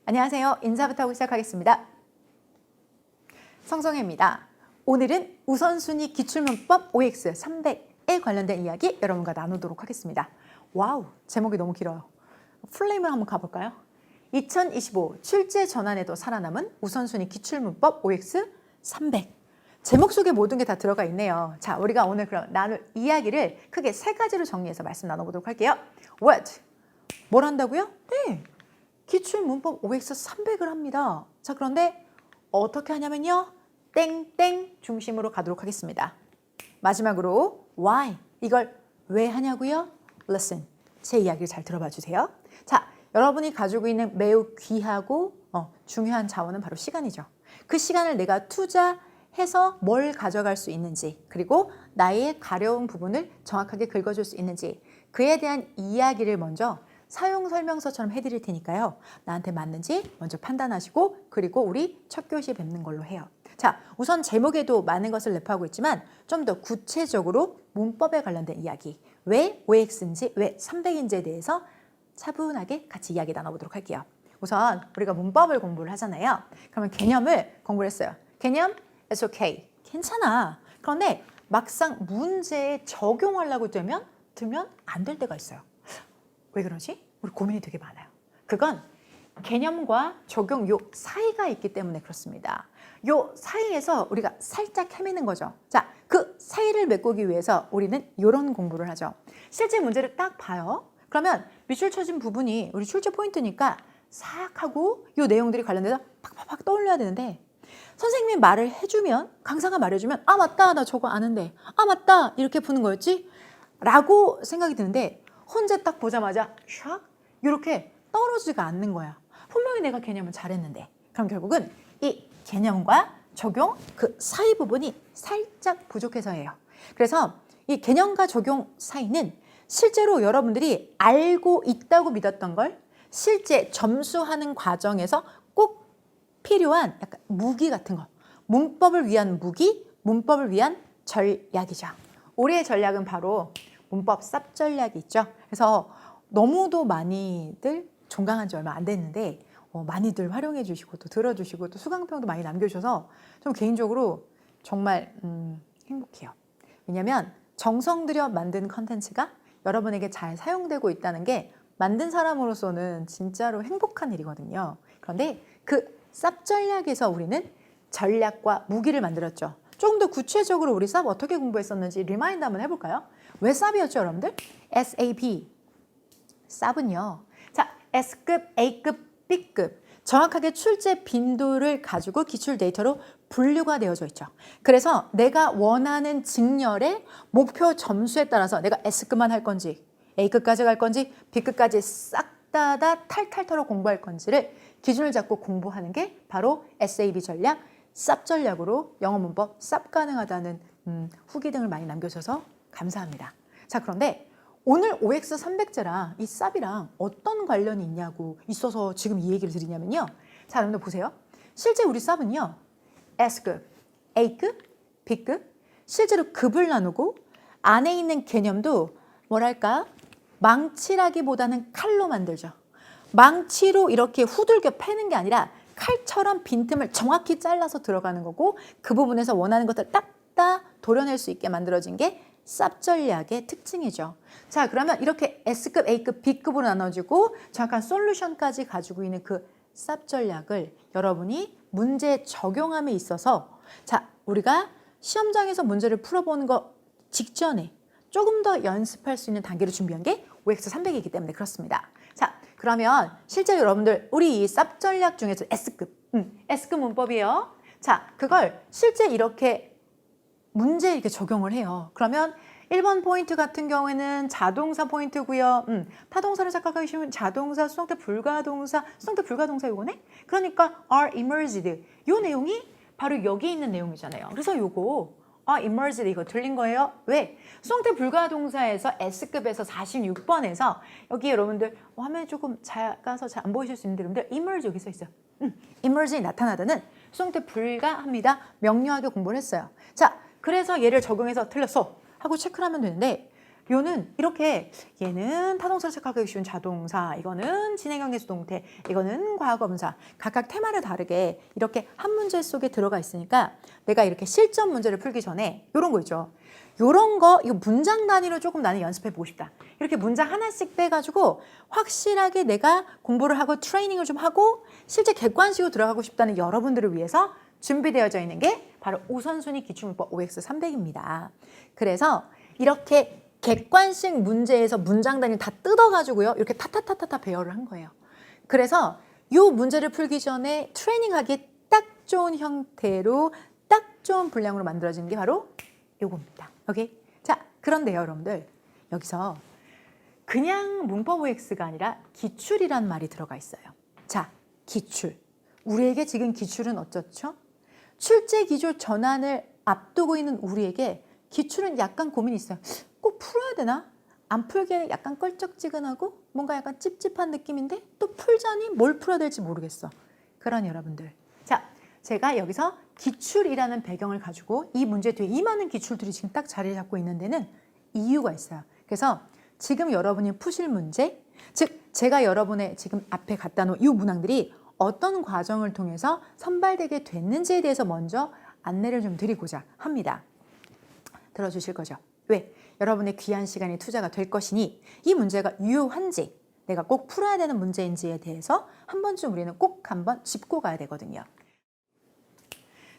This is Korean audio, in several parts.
안녕하세요. 인사부터 하고 시작하겠습니다. 성성혜입니다. 오늘은 우선순위 기출문법 OX 300에 관련된 이야기 여러분과 나누도록 하겠습니다. 와우, 제목이 너무 길어요. 플레임을 한번 가볼까요? 2025 출제 전환에도 살아남은 우선순위 기출문법 OX 300. 제목 속에 모든 게 다 들어가 있네요. 자, 우리가 오늘 그럼 나눌 이야기를 크게 세 가지로 정리해서 말씀 나눠보도록 할게요. What? 뭘 한다고요? 네. 기출문법 OX 300을 합니다. 자, 그런데 어떻게 하냐면요. 땡땡 중심으로 가도록 하겠습니다. 마지막으로 why? 이걸 왜 하냐고요? Listen. 제 이야기를 잘 들어봐 주세요. 자, 여러분이 가지고 있는 매우 귀하고 중요한 자원은 바로 시간이죠. 그 시간을 내가 투자해서 뭘 가져갈 수 있는지, 그리고 나의 가려운 부분을 정확하게 긁어줄 수 있는지, 그에 대한 이야기를 먼저 사용 설명서처럼 해드릴 테니까요. 나한테 맞는지 먼저 판단하시고, 그리고 우리 첫 교시에 뵙는 걸로 해요. 자, 우선 제목에도 많은 것을 내포하고 있지만 좀 더 구체적으로 문법에 관련된 이야기, 왜 OX인지, 왜 300인지에 대해서 차분하게 같이 이야기 나눠보도록 할게요. 우선 우리가 문법을 공부를 하잖아요. 그러면 개념을 공부를 했어요. 개념, it's okay. 괜찮아. 그런데 막상 문제에 적용하려고 들면 안 될 때가 있어요. 왜 그러지? 우리 고민이 되게 많아요. 그건 개념과 적용 요 사이가 있기 때문에 그렇습니다. 요 사이에서 우리가 살짝 헤매는 거죠. 자, 그 사이를 메꾸기 위해서 우리는 이런 공부를 하죠. 실제 문제를 딱 봐요. 그러면 밑줄 쳐진 부분이 우리 출제 포인트니까 싹 하고 요 내용들이 관련돼서 팍팍팍 떠올려야 되는데, 선생님이 말을 해주면, 강사가 말해주면 아 맞다, 나 저거 아는데, 아 맞다, 이렇게 푸는 거였지? 라고 생각이 드는데, 혼자 딱 보자마자 샥 이렇게 떨어지지가 않는 거야. 분명히 내가 개념을 잘했는데. 그럼 결국은 이 개념과 적용 그 사이 부분이 살짝 부족해서예요. 그래서 이 개념과 적용 사이는 실제로 여러분들이 알고 있다고 믿었던 걸 실제 점수하는 과정에서 꼭 필요한 약간 무기 같은 거, 문법을 위한 무기, 문법을 위한 전략이죠. 우리의 전략은 바로 문법 쌉 전략이 있죠. 그래서 너무도 많이들 종강한 지 얼마 안 됐는데 많이들 활용해 주시고 또 들어주시고 또 수강평도 많이 남겨주셔서 좀 개인적으로 정말 행복해요. 왜냐하면 정성 들여 만든 컨텐츠가 여러분에게 잘 사용되고 있다는 게 만든 사람으로서는 진짜로 행복한 일이거든요. 그런데 그 쌉 전략에서 우리는 전략과 무기를 만들었죠. 조금 더 구체적으로 우리 쌉 어떻게 공부했었는지 리마인드 한번 해볼까요? 왜 쌉이었죠, 여러분들? SAB. 쌉은요. 자, S급, A급, B급. 정확하게 출제 빈도를 가지고 기출 데이터로 분류가 되어져 있죠. 그래서 내가 원하는 직렬의 목표 점수에 따라서 내가 S급만 할 건지, A급까지 갈 건지, B급까지 싹 다 탈탈 털어 공부할 건지를 기준을 잡고 공부하는 게 바로 SAB 전략, 쌉 전략으로 영어 문법 쌉 가능하다는 후기 등을 많이 남겨주셔서 감사합니다. 자, 그런데 오늘 OX 300제랑 이 쌉이랑 어떤 관련이 있어서 지금 이 얘기를 드리냐면요. 자, 여러분들 보세요. 실제 우리 쌉은요. S급, A급, B급, 실제로 급을 나누고 안에 있는 개념도 뭐랄까? 망치라기보다는 칼로 만들죠. 망치로 이렇게 후들겨 패는 게 아니라 칼처럼 빈틈을 정확히 잘라서 들어가는 거고, 그 부분에서 원하는 것들 딱딱 도려낼 수 있게 만들어진 게 쌉 전략의 특징이죠. 자, 그러면 이렇게 S급, A급, B급으로 나눠지고 정확한 솔루션까지 가지고 있는 그 쌉 전략을 여러분이 문제 적용함에 있어서, 자, 우리가 시험장에서 문제를 풀어보는 거 직전에 조금 더 연습할 수 있는 단계를 준비한 게 OX 300이기 때문에 그렇습니다. 자, 그러면 실제 여러분들 우리 이 쌉 전략 중에서 S급 문법이에요. 자, 그걸 실제 이렇게 문제에 이렇게 적용을 해요. 그러면 1번 포인트 같은 경우에는 자동사 포인트고요. 타동사를 생각하기 쉬운 자동사, 수동태 불가동사, 요거네? 그러니까 are emerged. 요 내용이 바로 여기 있는 내용이잖아요. 그래서 요거 emerged 이거 들린 거예요? 왜? 수동태 불가동사에서 S급에서 46번에서 여기 여러분들 화면이 조금 작아서 잘 안 보이실 수 있는데 여러분들 emerge 여기 써 있어요. emerge이 나타나다는 수동태 불가합니다. 명료하게 공부를 했어요. 자, 그래서 얘를 적용해서 틀렸어 하고 체크를 하면 되는데, 요는 이렇게 얘는 타동사를 착각하기 쉬운 자동사, 이거는 진행형의 수동태, 이거는 과거분사. 각각 테마를 다르게 이렇게 한 문제 속에 들어가 있으니까 내가 이렇게 실전 문제를 풀기 전에 요런 거 있죠. 요런 거 이거 문장 단위로 조금 나는 연습해 보고 싶다. 이렇게 문장 하나씩 빼가지고 확실하게 내가 공부를 하고 트레이닝을 좀 하고 실제 객관식으로 들어가고 싶다는 여러분들을 위해서 준비되어져 있는 게 바로 우선순위 기출문법 OX300입니다. 그래서 이렇게 객관식 문제에서 문장 단위 다 뜯어가지고요. 이렇게 타타타타타 배열을 한 거예요. 그래서 이 문제를 풀기 전에 트레이닝하기에 딱 좋은 형태로 딱 좋은 분량으로 만들어진 게 바로 요겁니다. 오케이? 자, 그런데요, 여러분들. 여기서 그냥 문법 OX가 아니라 기출이란 말이 들어가 있어요. 자, 기출. 우리에게 지금 기출은 어쩌죠? 출제 기조 전환을 앞두고 있는 우리에게 기출은 약간 고민이 있어요. 꼭 풀어야 되나? 안 풀기에는 약간 껄쩍지근하고 뭔가 약간 찝찝한 느낌인데 또 풀자니 뭘 풀어야 될지 모르겠어. 그런 여러분들. 자, 제가 여기서 기출이라는 배경을 가지고 이 문제 뒤에 이 많은 기출들이 지금 딱 자리를 잡고 있는 데는 이유가 있어요. 그래서 지금 여러분이 푸실 문제, 즉 제가 여러분의 지금 앞에 갖다 놓은 이 문항들이 어떤 과정을 통해서 선발되게 됐는지에 대해서 먼저 안내를 좀 드리고자 합니다. 들어주실 거죠? 왜? 여러분의 귀한 시간이 투자가 될 것이니 이 문제가 유효한지 내가 꼭 풀어야 되는 문제인지에 대해서 한 번쯤 우리는 꼭 한번 짚고 가야 되거든요.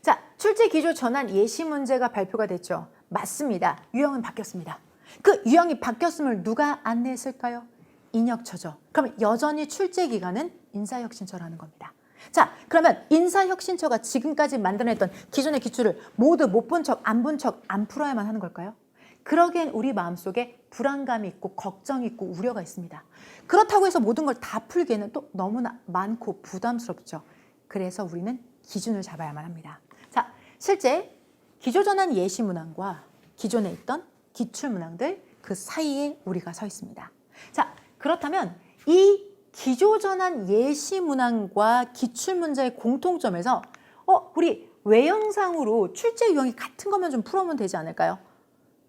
자, 출제 기조 전환 예시 문제가 발표가 됐죠. 맞습니다. 유형은 바뀌었습니다. 그 유형이 바뀌었음을 누가 안내했을까요? 인혁처죠. 그러면 여전히 출제 기간은 인사혁신처라는 겁니다. 자, 그러면 인사혁신처가 지금까지 만들어냈던 기존의 기출을 모두 못 본 척, 안 본 척, 안 풀어야만 하는 걸까요? 그러기엔 우리 마음속에 불안감이 있고 걱정이 있고 우려가 있습니다. 그렇다고 해서 모든 걸 다 풀기에는 또 너무나 많고 부담스럽죠. 그래서 우리는 기준을 잡아야만 합니다. 자, 실제 기조전환 예시 문항과 기존에 있던 기출 문항들 그 사이에 우리가 서 있습니다. 자, 그렇다면 이 기조전환 예시 문항과 기출 문제의 공통점에서 우리 외형상으로 출제 유형이 같은 것만 좀 풀어보면 되지 않을까요?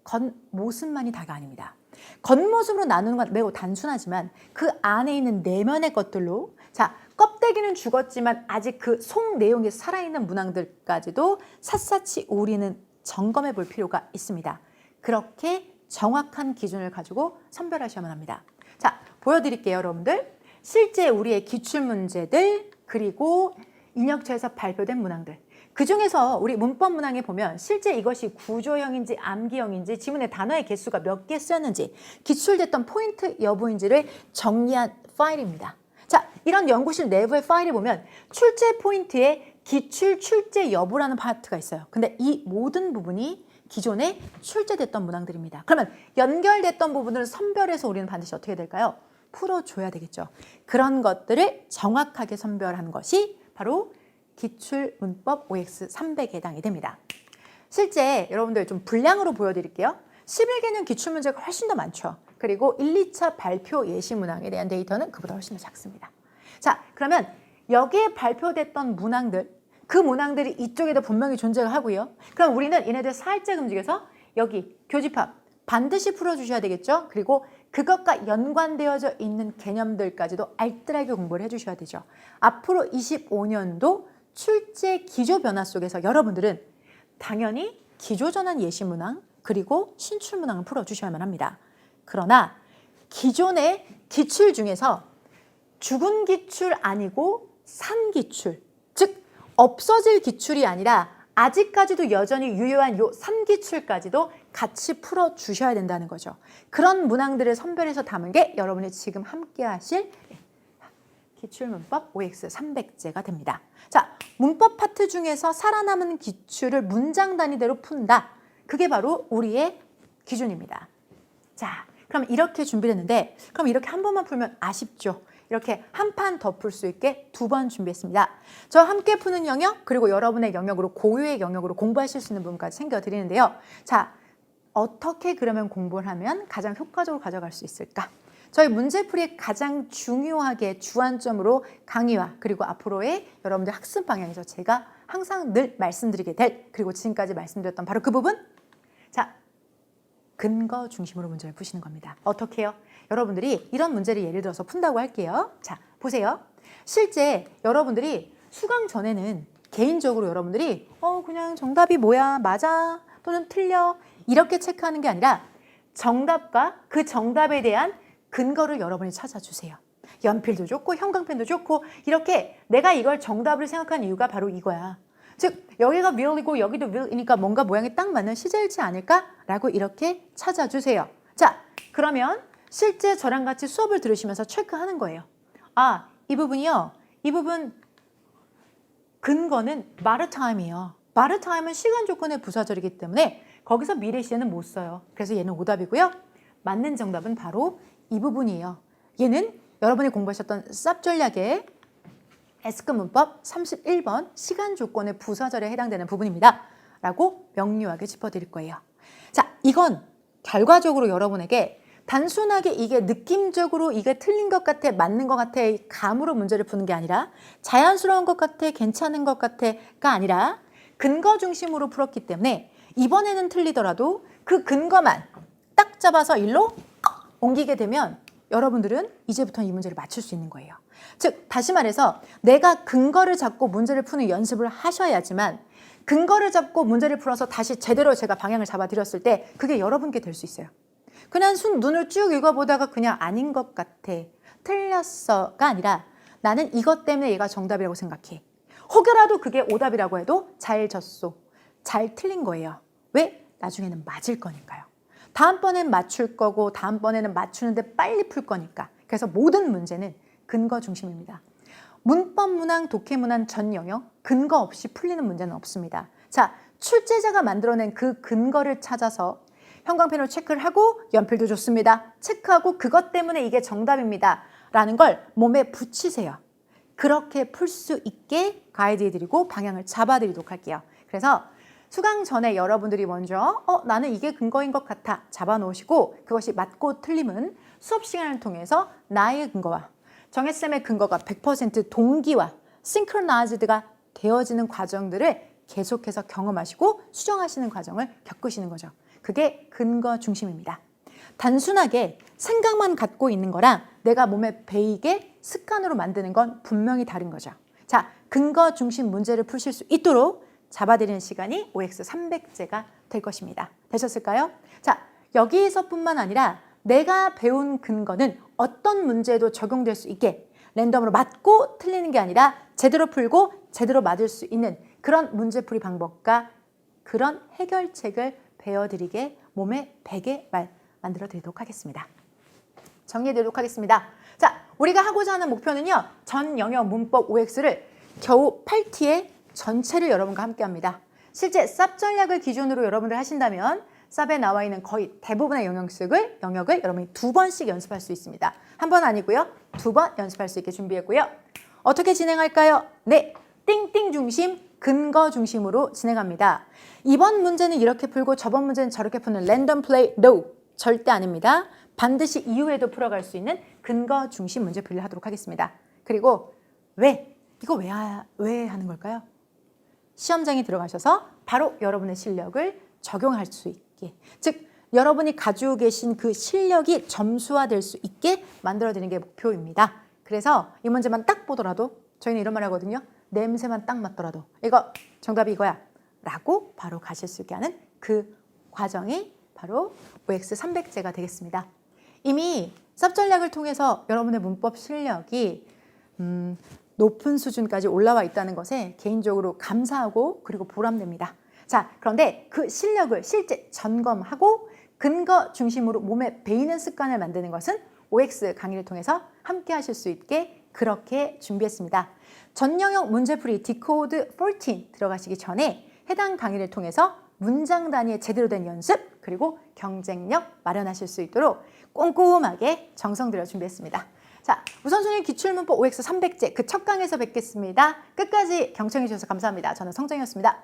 겉모습만이 다가 아닙니다. 겉모습으로 나누는 건 매우 단순하지만 그 안에 있는 내면의 것들로 자, 껍데기는 죽었지만 아직 그 속 내용이 살아있는 문항들까지도 샅샅이 우리는 점검해 볼 필요가 있습니다. 그렇게 정확한 기준을 가지고 선별하셔야만 합니다. 자, 보여드릴게요, 여러분들. 실제 우리의 기출문제들 그리고 인혁처에서 발표된 문항들. 그중에서 우리 문법 문항에 보면 실제 이것이 구조형인지 암기형인지 지문의 단어의 개수가 몇 개 쓰였는지 기출됐던 포인트 여부인지를 정리한 파일입니다. 자, 이런 연구실 내부의 파일을 보면 출제 포인트에 기출 출제 여부라는 파트가 있어요. 근데 이 모든 부분이 기존에 출제됐던 문항들입니다. 그러면 연결됐던 부분을 선별해서 우리는 반드시 어떻게 될까요? 풀어줘야 되겠죠. 그런 것들을 정확하게 선별한 것이 바로 기출문법 OX300에 해당이 됩니다. 실제 여러분들 좀 분량으로 보여드릴게요. 11개년 기출문제가 훨씬 더 많죠. 그리고 1, 2차 발표 예시 문항에 대한 데이터는 그보다 훨씬 더 작습니다. 자, 그러면 여기에 발표됐던 문항들, 그 문항들이 이쪽에도 분명히 존재를 하고요. 그럼 우리는 얘네들 살짝 움직여서 여기 교집합 반드시 풀어주셔야 되겠죠. 그리고 그것과 연관되어져 있는 개념들까지도 알뜰하게 공부를 해주셔야 되죠. 앞으로 25년도 출제 기조 변화 속에서 여러분들은 당연히 기조전환 예시 문항 그리고 신출 문항을 풀어주셔야만 합니다. 그러나 기존의 기출 중에서 죽은 기출 아니고 산 기출, 즉 없어질 기출이 아니라 아직까지도 여전히 유효한 요 산 기출까지도 같이 풀어주셔야 된다는 거죠. 그런 문항들을 선별해서 담은 게 여러분이 지금 함께 하실 기출문법 OX300제가 됩니다. 자, 문법 파트 중에서 살아남은 기출을 문장 단위대로 푼다. 그게 바로 우리의 기준입니다. 자, 그럼 이렇게 준비했는데 그럼 이렇게 한 번만 풀면 아쉽죠? 이렇게 한 판 더 풀 수 있게 2번 준비했습니다. 저 함께 푸는 영역 그리고 여러분의 영역으로 고유의 영역으로 공부하실 수 있는 부분까지 챙겨드리는데요. 자, 어떻게 그러면 공부를 하면 가장 효과적으로 가져갈 수 있을까? 저희 문제풀이의 가장 중요하게 주안점으로 강의와 그리고 앞으로의 여러분들 학습 방향에서 제가 항상 늘 말씀드리게 될 그리고 지금까지 말씀드렸던 바로 그 부분. 자, 근거 중심으로 문제를 푸시는 겁니다. 어떻게 해요? 여러분들이 이런 문제를 예를 들어서 푼다고 할게요. 자, 보세요. 실제 여러분들이 수강 전에는 개인적으로 여러분들이 그냥 정답이 뭐야, 맞아 또는 틀려 이렇게 체크하는 게 아니라 정답과 그 정답에 대한 근거를 여러분이 찾아주세요. 연필도 좋고 형광펜도 좋고 이렇게 내가 이걸 정답을 생각한 이유가 바로 이거야. 즉 여기가 will이고 여기도 will이니까 뭔가 모양이 딱 맞는 시제일치 아닐까라고 이렇게 찾아주세요. 자, 그러면 실제 저랑 같이 수업을 들으시면서 체크하는 거예요. 아, 이 부분이요. 이 부분 근거는 마르타임이에요. 마르타임은 시간 조건의 부사절이기 때문에 거기서 미래 시제는 못 써요. 그래서 얘는 오답이고요. 맞는 정답은 바로 이 부분이에요. 얘는 여러분이 공부하셨던 쌉 전략의 S급 문법 31번 시간 조건의 부사절에 해당되는 부분입니다. 라고 명료하게 짚어드릴 거예요. 자, 이건 결과적으로 여러분에게 단순하게 이게 느낌적으로 이게 틀린 것 같아, 맞는 것 같아 감으로 문제를 푸는 게 아니라 자연스러운 것 같아, 괜찮은 것 같아가 아니라 근거 중심으로 풀었기 때문에 이번에는 틀리더라도 그 근거만 딱 잡아서 일로 옮기게 되면 여러분들은 이제부터 이 문제를 맞출 수 있는 거예요. 즉 다시 말해서 내가 근거를 잡고 문제를 푸는 연습을 하셔야지만 근거를 잡고 문제를 풀어서 다시 제대로 제가 방향을 잡아드렸을 때 그게 여러분께 될 수 있어요. 그냥 눈을 쭉 읽어보다가 그냥 아닌 것 같아, 틀렸어가 아니라 나는 이것 때문에 얘가 정답이라고 생각해. 혹여라도 그게 오답이라고 해도 잘 졌소, 잘 틀린 거예요. 왜? 나중에는 맞을 거니까요. 다음번엔 맞출 거고 다음번에는 맞추는데 빨리 풀 거니까. 그래서 모든 문제는 근거 중심입니다. 문법 문항, 독해 문항 전 영역 근거 없이 풀리는 문제는 없습니다. 자, 출제자가 만들어낸 그 근거를 찾아서 형광펜으로 체크를 하고 연필도 좋습니다. 체크하고 그것 때문에 이게 정답입니다. 라는 걸 몸에 붙이세요. 그렇게 풀 수 있게 가이드해드리고 방향을 잡아드리도록 할게요. 그래서 수강 전에 여러분들이 먼저 나는 이게 근거인 것 같아 잡아놓으시고 그것이 맞고 틀림은 수업 시간을 통해서 나의 근거와 정혜쌤의 근거가 100% 동기화, 싱크로나이즈드가 되어지는 과정들을 계속해서 경험하시고 수정하시는 과정을 겪으시는 거죠. 그게 근거 중심입니다. 단순하게 생각만 갖고 있는 거랑 내가 몸에 배이게 습관으로 만드는 건 분명히 다른 거죠. 자, 근거 중심 문제를 푸실 수 있도록 잡아드리는 시간이 OX 300제가 될 것입니다. 되셨을까요? 자, 여기서뿐만 아니라 내가 배운 근거는 어떤 문제에도 적용될 수 있게 랜덤으로 맞고 틀리는 게 아니라 제대로 풀고 제대로 맞을 수 있는 그런 문제풀이 방법과 그런 해결책을 배워드리게 몸에 배게 만들어 드리도록 하겠습니다. 정리해 드리도록 하겠습니다. 자, 우리가 하고자 하는 목표는요. 전 영역 문법 OX를 겨우 8T의 전체를 여러분과 함께 합니다. 실제 쌉 전략을 기준으로 여러분들 하신다면 쌉에 나와 있는 거의 대부분의 영역을 여러분이 2번씩 연습할 수 있습니다. 한 번 아니고요. 2번 연습할 수 있게 준비했고요. 어떻게 진행할까요? 네, 띵띵 중심, 근거 중심으로 진행합니다. 이번 문제는 이렇게 풀고 저번 문제는 저렇게 푸는 랜덤 플레이, no, 절대 아닙니다. 반드시 이후에도 풀어갈 수 있는 근거 중심 문제풀이를 하도록 하겠습니다. 그리고 이거 왜 하는 걸까요? 시험장에 들어가셔서 바로 여러분의 실력을 적용할 수 있게, 즉 여러분이 가지고 계신 그 실력이 점수화될 수 있게 만들어드리는 게 목표입니다. 그래서 이 문제만 딱 보더라도 저희는 이런 말 하거든요. 냄새만 딱 맡더라도 이거 정답이 이거야 라고 바로 가실 수 있게 하는 그 과정이 바로 OX 300제가 되겠습니다. 이미 쌉 전략을 통해서 여러분의 문법 실력이 높은 수준까지 올라와 있다는 것에 개인적으로 감사하고 그리고 보람됩니다. 자, 그런데 그 실력을 실제 점검하고 근거 중심으로 몸에 배이는 습관을 만드는 것은 OX 강의를 통해서 함께 하실 수 있게 그렇게 준비했습니다. 전 영역 문제풀이 디코드 14 들어가시기 전에 해당 강의를 통해서 문장 단위의 제대로 된 연습 그리고 경쟁력 마련하실 수 있도록 꼼꼼하게 정성 들여 준비했습니다. 자, 우선순위 기출문법 OX 300제 그 첫 강에서 뵙겠습니다. 끝까지 경청해 주셔서 감사합니다. 저는 성정이었습니다.